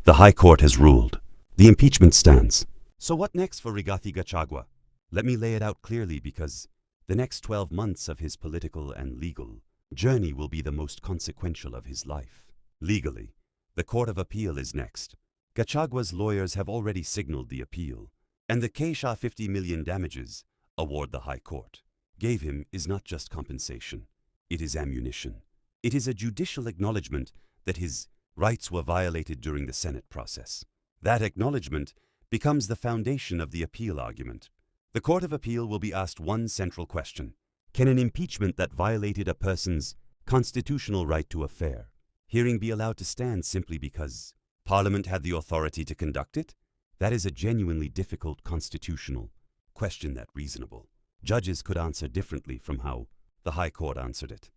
The High Court has ruled. The impeachment stands. So what next for Rigathi Gachagua? Let me lay it out clearly, because the next 12 months of his political and legal journey will be the most consequential of his life. Legally, the Court of Appeal is next. Gachagua's lawyers have already signaled the appeal, and the Keisha 50 million damages award the High Court gave him is not just compensation. It is ammunition. It is a judicial acknowledgement that his rights were violated during the Senate process. That acknowledgement becomes the foundation of the appeal argument. The Court of Appeal will be asked one central question: can an impeachment that violated a person's constitutional right to a fair hearing be allowed to stand simply because Parliament had the authority to conduct it? That is a genuinely difficult constitutional question that reasonable judges could answer differently from how the High Court answered it.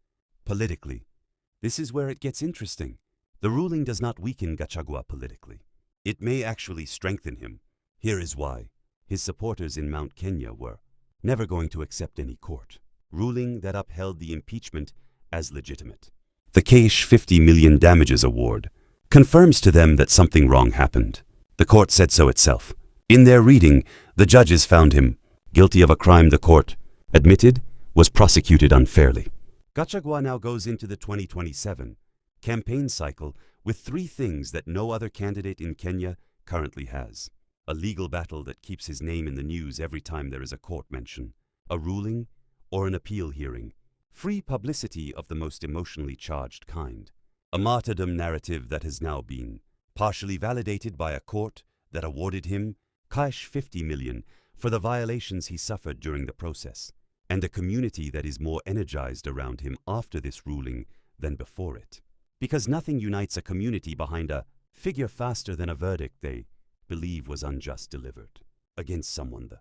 Politically, this is where it gets interesting. The ruling does not weaken Gachagua politically. It may actually strengthen him. Here is why. His supporters in Mount Kenya were never going to accept any court ruling that upheld the impeachment as legitimate. The Keisha 50 million damages award confirms to them that something wrong happened. The court said so itself. In their reading, the judges found him guilty of a crime the court admitted was prosecuted unfairly. Gachagua now goes into the 2027 campaign cycle with three things that no other candidate in Kenya currently has: a legal battle that keeps his name in the news every time there is a court mention, a ruling or an appeal hearing, free publicity of the most emotionally charged kind, a martyrdom narrative that has now been partially validated by a court that awarded him Keisha 50 million for the violations he suffered during the process, and a community that is more energized around him after this ruling than before it. Because nothing unites a community behind a figure faster than a verdict they believe was unjust delivered against someone.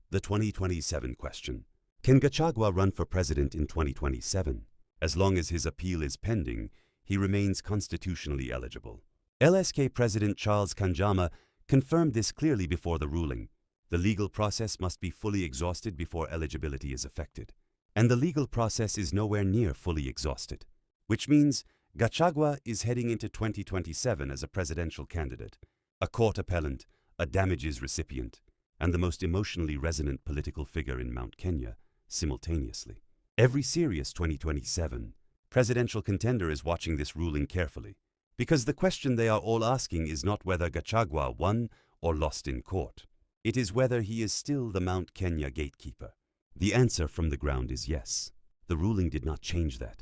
The 2027 question: can Gachagua run for president in 2027? As long as his appeal is pending, he remains constitutionally eligible. LSK President Charles Kanjama confirmed this clearly before the ruling. The legal process must be fully exhausted before eligibility is effected. And the legal process is nowhere near fully exhausted, which means Gachagua is heading into 2027 as a presidential candidate, a court appellant, a damages recipient, and the most emotionally resonant political figure in Mount Kenya simultaneously. Every serious 2027 presidential contender is watching this ruling carefully, because the question they are all asking is not whether Gachagua won or lost in court. It is whether he is still the Mount Kenya gatekeeper. The answer from the ground is yes. The ruling did not change that.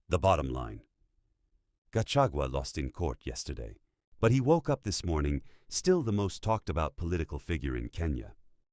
The bottom line: Gachagua lost in court yesterday, but he woke up this morning still the most talked about political figure in Kenya.